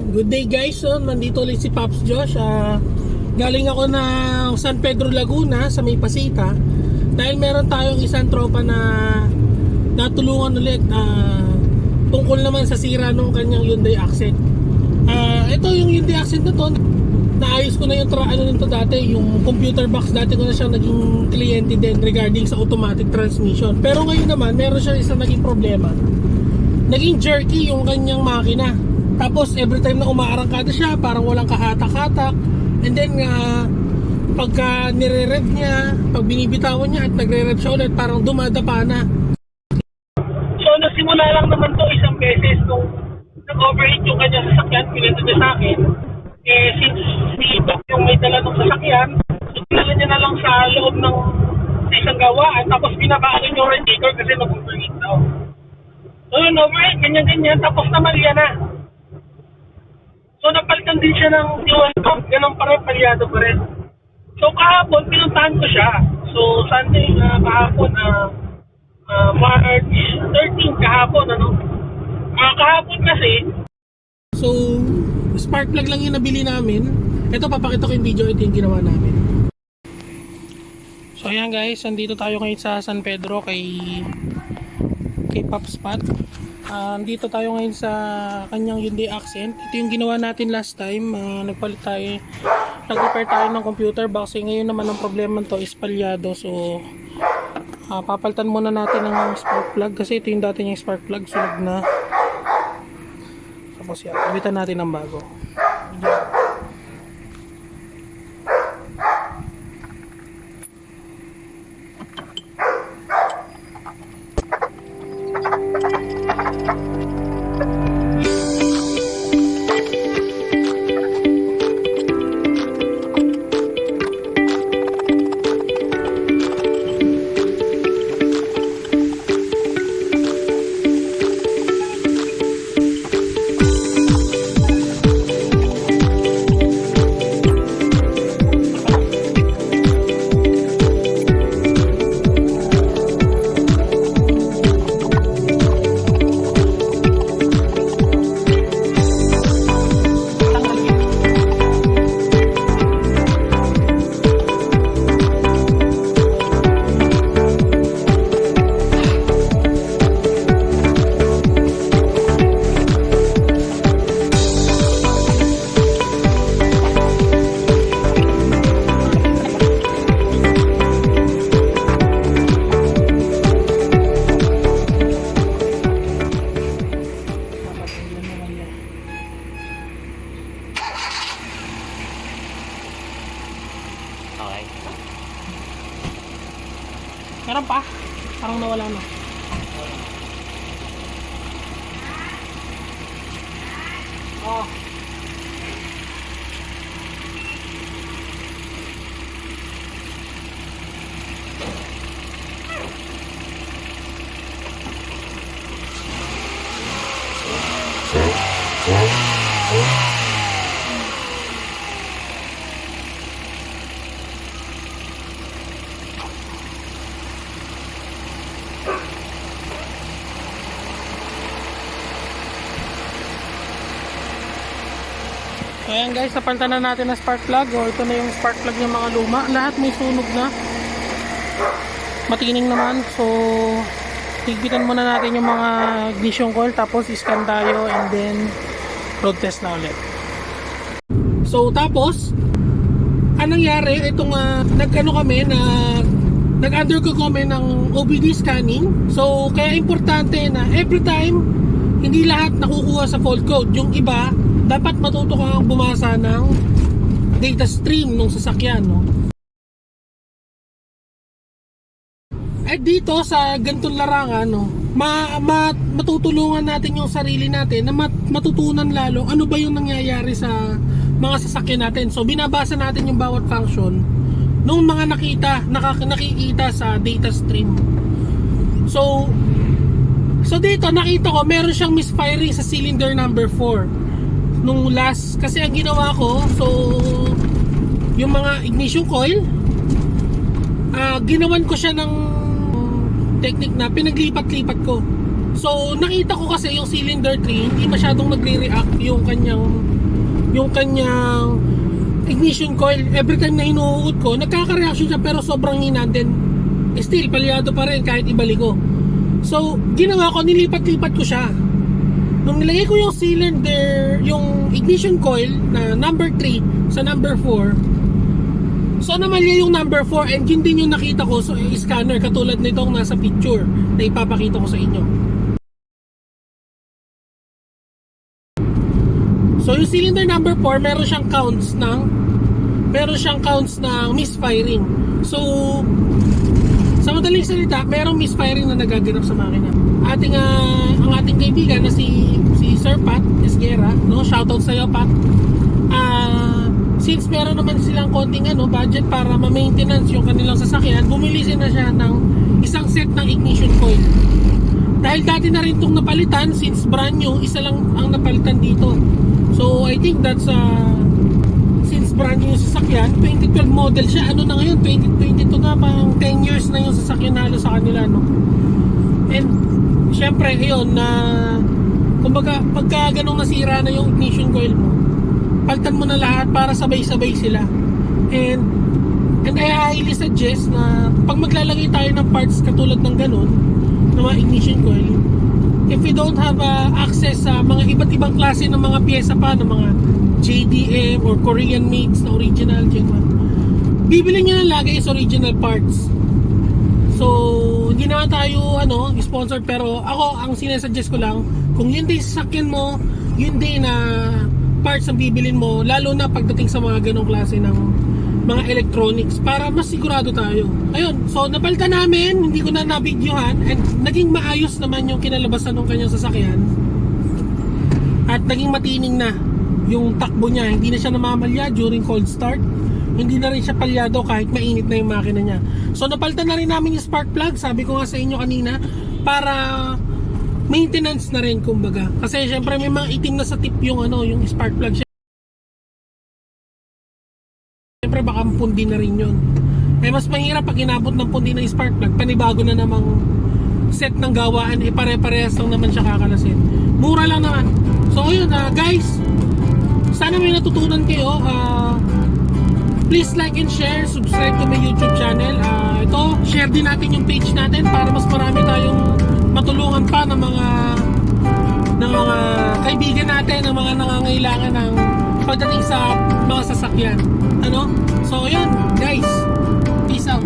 Good day guys, so nandito ulit si Pops Josh. Galing ako ng San Pedro Laguna sa may Pasita dahil meron tayong isang tropa na natulungan ulit tungkol naman sa sira nung kanyang Hyundai Accent. Ito yung Hyundai Accent na to, naayos ko na yung nito dati, yung computer box dati ko na siyang naging kliyente din regarding sa automatic transmission. Pero ngayon naman meron siya isang naging problema, naging jerky yung kanyang makina. Tapos every time na umaarangkada siya, parang walang kahatak-hatak. And then pagka nire-rev niya, pag binibitawan niya at nagre-rev siya ulit, parang dumadapa na. So nasimula lang naman to isang beses nung nag-overheat yung kanyang sasakyan, pinento niya sa akin. Since umiitok yung may dala ng sasakyan, so pinala niya na lang sa loob ng isang gawaan, tapos binabaan yung radiator kasi nag-overheat daw. So yun, overheat, ganyan-ganyan, tapos naman yan na. So napalitan din siya ng fuel pump, ganun pa rin, palyado pa rin. So kahapon, pinuntahan ko siya. So Sunday kahapon, March 13 kahapon, kahapon kasi. So spark plug lang yung nabili namin. Ito, papakita ko yung video, ito yung ginawa namin. So ayan guys, nandito tayo ngayon sa San Pedro kay Pops Pat. Dito tayo ngayon sa kanyang Hyundai Accent. Ito yung ginawa natin last time. Nag-repair tayo ng computer box. Ngayon naman ang problema nito is palyado. So papalitan muna natin ng spark plug kasi ito yung dati niyang spark plug, sunog na. Tapos yan, kabitan natin ng bago. Okay. Meron pa? Parang nawala na. Oh. So ayan guys, napalitan na natin ang spark plug. Ito na yung spark plug ng mga luma. Lahat may sunog na. Matining naman. So higpitan muna natin yung mga ignition coil. Tapos iscan tayo and then road test na ulit. So tapos anong nangyari? Itong nag-undergo kami ng OBD scanning. So kaya importante na every time hindi lahat nakukuha sa fault code. Yung iba dapat matuto kang bumasa ng data stream ng sasakyan, no? At dito sa ganitong larangan, no, matutulungan natin yung sarili natin na matutunan lalo ano ba yung nangyayari sa mga sasakyan natin. So binabasa natin yung bawat function nung mga nakikita sa data stream. So dito nakita ko meron siyang misfiring sa cylinder number 4 nung last, kasi ang ginawa ko, so yung mga ignition coil, ginawan ko siya ng technique na pinaglipat-lipat ko. So nakita ko kasi yung cylinder 3 hindi masyadong nagre-react yung kanyang yung kanyang ignition coil. Every time na hinuhugot ko, nagkaka-reaction siya pero sobrang hina, then still palyado pa rin kahit ibalik ko. So ginawa ko, nilipat-lipat ko siya. Nung nilagay ko yung cylinder, yung ignition coil na number 3 sa number 4, so namalya yung number 4, and yun din yung nakita ko sa scanner, katulad nitong nasa picture na ipapakita ko sa inyo. So yung cylinder number 4, meron siyang counts ng misfiring. So sa madaling salita, merong misfiring na nagaganap sa makina. Ang ating kaibigan na si Sir Pat Esguera, no? Shoutout sa iyo, Pat. Since meron naman silang konting budget para ma-maintenance yung kanilang sasakyan, bumili na siya ng isang set ng ignition coil. Dahil dati na rin itong napalitan, since brand new, isa lang ang napalitan dito. So I think that's since brand new yung sasakyan, 2012 model siya, ano na ngayon, 2022 na, parang 10 years na yung sasakyan halos sa kanila, no? And syempre, ayun, kumbaga, pagka ganong nasira na yung ignition coil mo, palitan mo na lahat para sabay-sabay sila. And I highly suggest na pag maglalagay tayo ng parts katulad ng ganon, ng mga ignition coil, if we don't have access sa mga iba't ibang klase ng mga pyesa pa, ng mga JDM or Korean mates na original, bibili nyo na lagi is original parts. So hindi naman tayo sponsor, pero ako ang sinasuggest ko lang, kung yun din sasakyan mo, yun din na parts ang bibilin mo, lalo na pagdating sa mga ganong klase ng mga electronics, para mas sigurado tayo. Ayun, so napalitan namin, hindi ko na nabidyohan, and naging maayos naman yung kinalabasan ng kanyang sasakyan, at naging matining na yung takbo niya. Hindi na siya namamalya during cold start, hindi na rin siya palyado kahit mainit na yung makina niya. So napalitan na rin namin yung spark plug, sabi ko nga sa inyo kanina, para maintenance na rin, kumbaga. Kasi syempre may mga itim na sa tip yung yung spark plug. Syempre baka pundi na rin yun. Mas mahirap pag inabot ng pundi ng spark plug, panibago na namang set ng gawaan, pare-parehas lang naman siya kakalasin. Mura lang naman. So yun, guys, sana may natutunan kayo. Please like and share, subscribe to my YouTube channel. Ito, share din natin yung page natin para mas marami tayong matulungan pa ng mga kaibigan natin, ng mga nangangailangan ng pagdating sa mga sasakyan. So yun, guys, peace out.